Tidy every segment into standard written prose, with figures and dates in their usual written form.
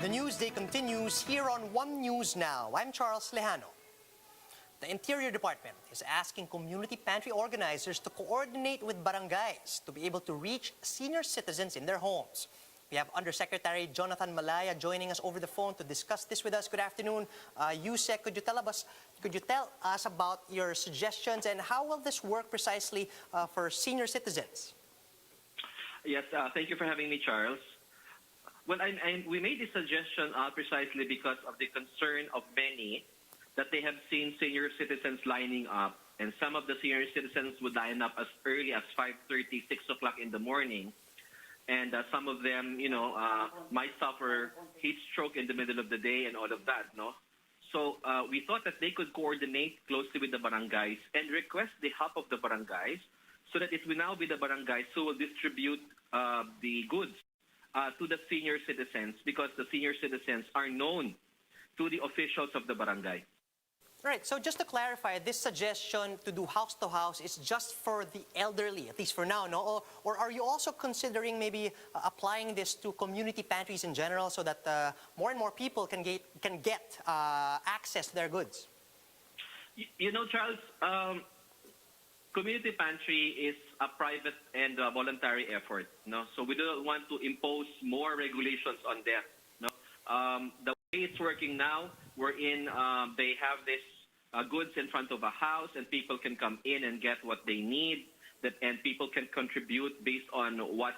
The Newsday continues here on One News Now. I'm Charles Lejano. The Interior Department is asking community pantry organizers to coordinate with barangays to be able to reach senior citizens in their homes. We have Undersecretary Jonathan Malaya joining us over the phone to discuss this with us. Good afternoon. Yusek, could you tell us about your suggestions and how will this work precisely for senior citizens? Yes, thank you for having me, Charles. Well, we made this suggestion precisely because of the concern of many that they have seen senior citizens lining up, and some of the senior citizens would line up as early as 5:30, 6 o'clock in the morning, and some of them, might suffer heat stroke in the middle of the day and all of that, no? So we thought that they could coordinate closely with the barangays and request the help of the barangays so that it will now be the barangays who will distribute the goods to the senior citizens, because the senior citizens are known to the officials of the barangay. Right, so just to clarify, this suggestion to do house to house is just for the elderly, at least for now, no? Or are you also considering maybe applying this to community pantries in general so that more and more people can get access to their goods? You know, Charles, community pantry is a private and voluntary effort, no? So we don't want to impose more regulations on them, no? The way it's working now, they have this goods in front of a house, and people can come in and get what they need, and people can contribute based on what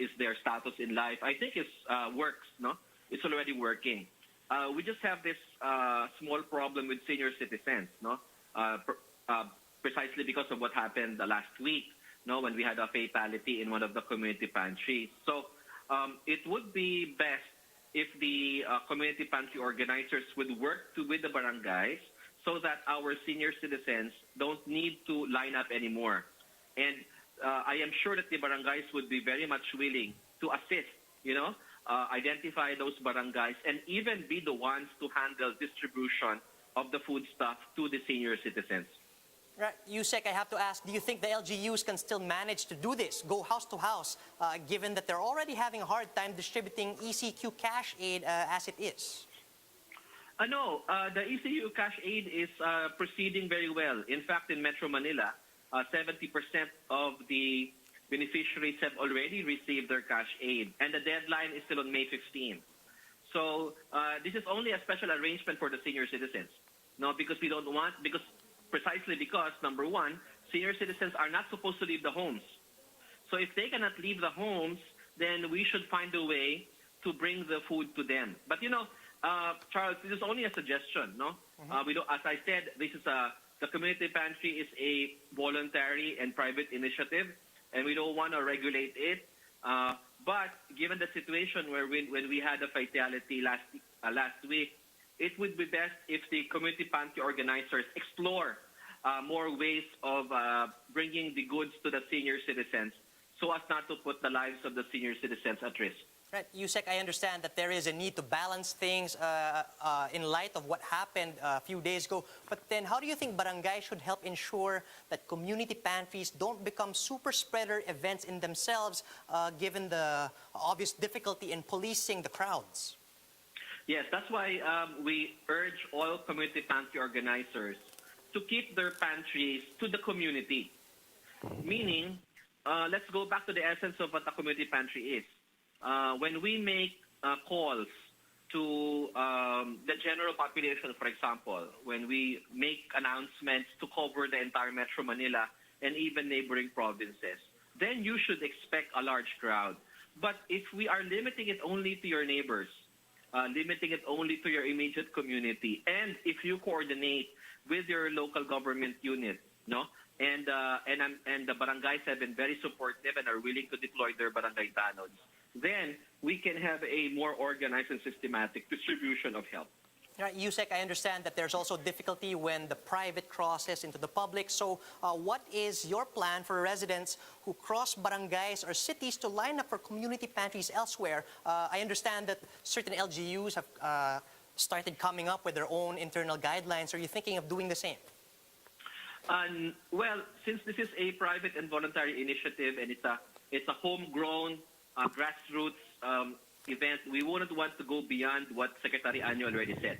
is their status in life. I think it works, no? It's already working. We just have this small problem with senior citizens, no? Precisely because of what happened last week, no, when we had a fatality in one of the community pantries. So it would be best if the community pantry organizers would work with the barangays so that our senior citizens don't need to line up anymore. And I am sure that the barangays would be very much willing to assist, identify those barangays and even be the ones to handle distribution of the food stuff to the senior citizens. Right, Yusek, I have to ask, do you think the LGUs can still manage to do this, go house to house, given that they're already having a hard time distributing ECQ cash aid as it is? No, the ECQ cash aid is proceeding very well. In fact, in Metro Manila, 70% of the beneficiaries have already received their cash aid, and the deadline is still on May 15. So this is only a special arrangement for the senior citizens. No, because precisely because, number one, senior citizens are not supposed to leave the homes. So if they cannot leave the homes, then we should find a way to bring the food to them. But Charles, this is only a suggestion, no? We don't, as I said, the community pantry is a voluntary and private initiative, and we don't want to regulate it. But given the situation when we had a fatality last week, it would be best if the community pantry organizers explore more ways of bringing the goods to the senior citizens so as not to put the lives of the senior citizens at risk. Right, Yusek, I understand that there is a need to balance things in light of what happened a few days ago. But then how do you think barangay should help ensure that community pantries don't become super spreader events in themselves, given the obvious difficulty in policing the crowds? Yes, that's why we urge all community pantry organizers to keep their pantries to the community. Meaning, let's go back to the essence of what a community pantry is. When we make calls to the general population, for example, when we make announcements to cover the entire Metro Manila and even neighboring provinces, then you should expect a large crowd. But if we are limiting it only to your neighbors, limiting it only to your immediate community, and if you coordinate with your local government unit, no, and the barangays have been very supportive and are willing to deploy their barangay tanods, then we can have a more organized and systematic distribution of help. Right, Yusek, I understand that there's also difficulty when the private crosses into the public. So what is your plan for residents who cross barangays or cities to line up for community pantries elsewhere? I understand that certain LGUs have started coming up with their own internal guidelines. Are you thinking of doing the same? Well, since this is a private and voluntary initiative and it's a homegrown, grassroots event, we wouldn't want to go beyond what Secretary Anyo already said.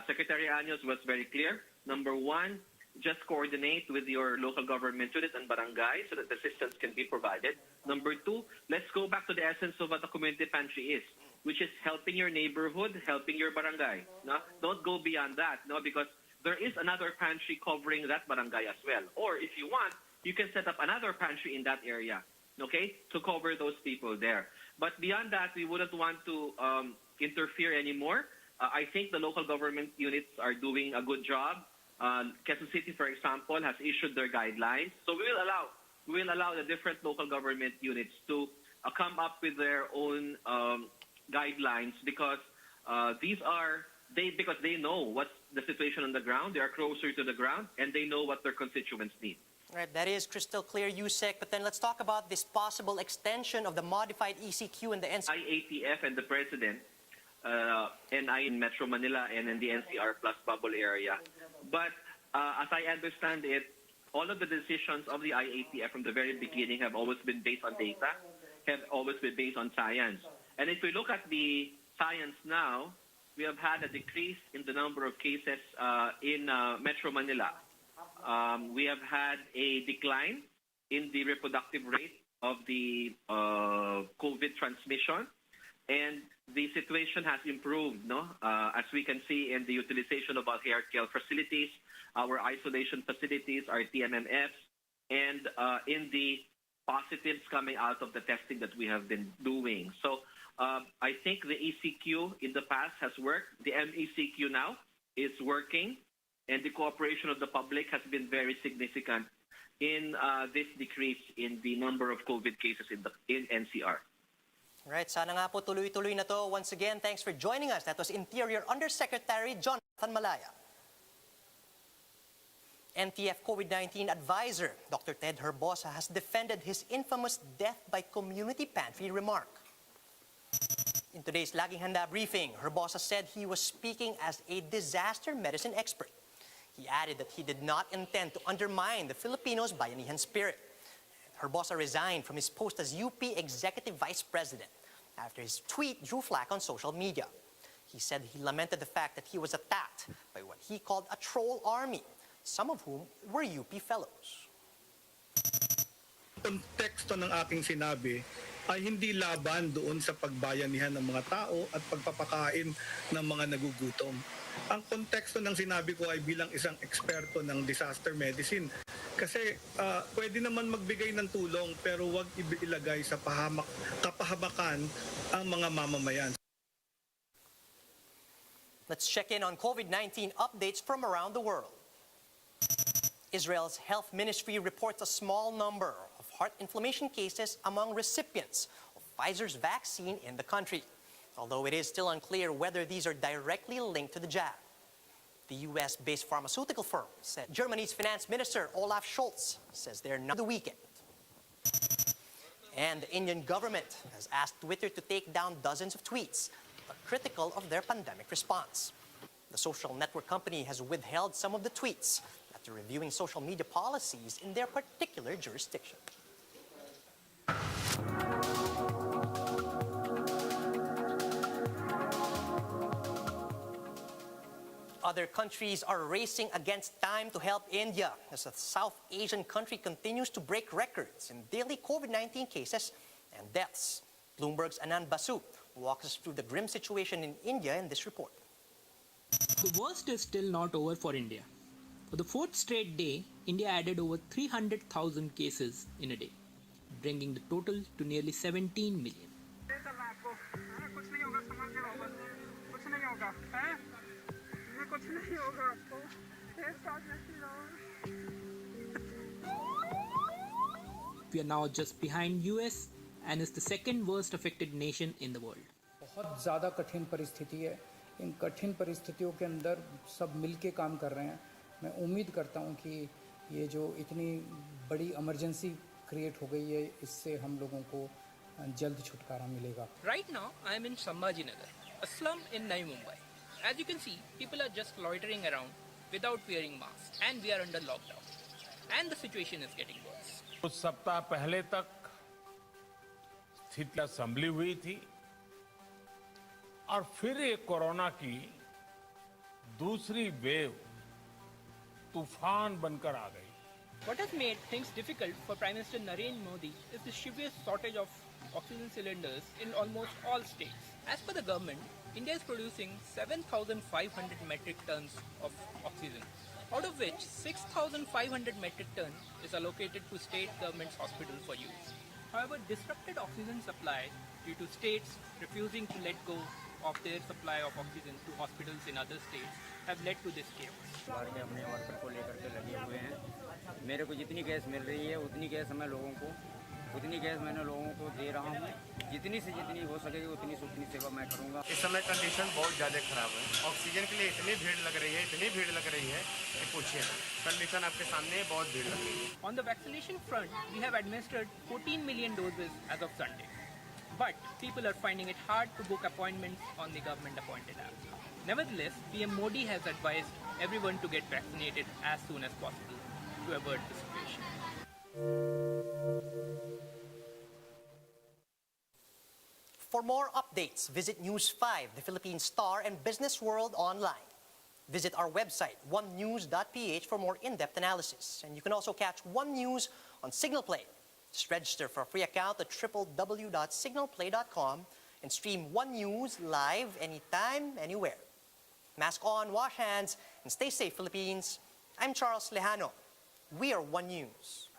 Secretary Anyos was very clear. Number one, just coordinate with your local government unit and barangay so that assistance can be provided. Number two, let's go back to the essence of what a community pantry is, which is helping your neighborhood, helping your barangay. No? Don't go beyond that, no, because there is another pantry covering that barangay as well. Or if you want, you can set up another pantry in that area, okay, to cover those people there. But beyond that, we wouldn't want to interfere anymore. I think the local government units are doing a good job. Quezon City, for example, has issued their guidelines. So we will allow the different local government units to come up with their own guidelines because because they know what's the situation on the ground. They are closer to the ground and they know what their constituents need. Right, that is crystal clear, Yusek. But then let's talk about this possible extension of the modified ECQ and the NCR. IATF and the President, and I in Metro Manila and in the NCR plus bubble area. But as I understand it, all of the decisions of the IATF from the very beginning have always been based on data, have always been based on science. And if we look at the science now, we have had a decrease in the number of cases in Metro Manila. We have had a decline in the reproductive rate of the COVID transmission. And the situation has improved, no? As we can see in the utilization of our healthcare facilities, our isolation facilities, our TMMFs, and in the positives coming out of the testing that we have been doing. So I think the ECQ in the past has worked. The MECQ now is working, and the cooperation of the public has been very significant in this decrease in the number of COVID cases in NCR. Right, sana nga po tuloy-tuloy na to. Once again, thanks for joining us. That was Interior Undersecretary Jonathan Malaya. NTF COVID-19 advisor Dr. Ted Herbosa has defended his infamous death by community pantry remark. In today's Laging Handa briefing, Herbosa said he was speaking as a disaster medicine expert. He added that he did not intend to undermine the Filipinos' bayanihan spirit. Herbosa resigned from his post as UP Executive Vice President after his tweet drew flack on social media. He said he lamented the fact that he was attacked by what he called a troll army, some of whom were UP fellows. Konteksto ng aking sinabi ay hindi laban doon sa pagbayanihan ng mga tao at pagpapakain ng mga nagugutom. Ang konteksto ng sinabi ko ay bilang isang eksperto ng disaster medicine. Kasi pwede naman magbigay ng tulong pero huwag ilagay sa kapahamakan ang mga mamamayan. Let's check in on COVID-19 updates from around the world. Israel's health ministry reports a small number of heart inflammation cases among recipients of Pfizer's vaccine in the country, although it is still unclear whether these are directly linked to the jab. The US-based pharmaceutical firm said Germany's finance minister Olaf Scholz says they're not the weekend. And the Indian government has asked Twitter to take down dozens of tweets critical of their pandemic response. The social network company has withheld some of the tweets after reviewing social media policies in their particular jurisdiction. Other countries are racing against time to help India as the South Asian country continues to break records in daily COVID-19 cases and deaths. Bloomberg's Anand Basu walks us through the grim situation in India in this report. The worst is still not over for India. For the fourth straight day, India added over 300,000 cases in a day, bringing the total to nearly 17 million. We are now just behind US and is the second worst affected nation in the world. बहुत ज़्यादा कठिन परिस्थिति है. इन कठिन परिस्थितियों के अंदर सब मिलके काम कर रहे हैं. मैं उम्मीद करता हूं कि ये जो इतनी बड़ी इमरजेंसी क्रिएट हो गई है, इससे हम लोगों को जल्द छुटकारा मिलेगा. Right now, I am in Sambhajinagar, a slum in Navi Mumbai. As you can see, people are just loitering around without wearing masks, and we are under lockdown. And the situation is getting worse. कुछ सप्ताह पहले तक स्थितियां संभली हुई थी, और फिर एक कोरोना की दूसरी वेव तूफान बनकर आ गई। What has made things difficult for Prime Minister Narendra Modi is the severe shortage of oxygen cylinders in almost all states. As per the government, India is producing 7,500 metric tons of oxygen, out of which 6,500 metric tons is allocated to state government's hospitals for use. However, disrupted oxygen supply due to states refusing to let go of their supply of oxygen to hospitals in other states have led to this chaos. बाहर के अपने worker को लेकर के लगे हुए हैं। मेरे को जितनी गैस मिल रही है उतनी गैस मैं लोगों को दे रहा हूँ। जितनी से जितनी हो सकेगी उतनी से उतनी सेवा मैं करूँगा। इस समय कंडीशन बहुत ज़्यादा खराब है। ऑक्सीजन के लिए इतनी भीड़ लग रही है कि पूछिए ना। कंडीशन आपके सामने है, बहुत भीड़ लग रही है। On the vaccination front, we have administered 14 million doses as of Sunday. But people are finding it hard to book appointments on the government-appointed app. Nevertheless, PM Modi has advised everyone to get vaccinated as soon as possible to avert the situation. For more updates, visit News 5, the Philippine Star, and Business World online. Visit our website, onenews.ph, for more in-depth analysis. And you can also catch One News on Signal Play. Just register for a free account at www.signalplay.com and stream One News live anytime, anywhere. Mask on, wash hands, and stay safe, Philippines. I'm Charles Lejano. We are One News.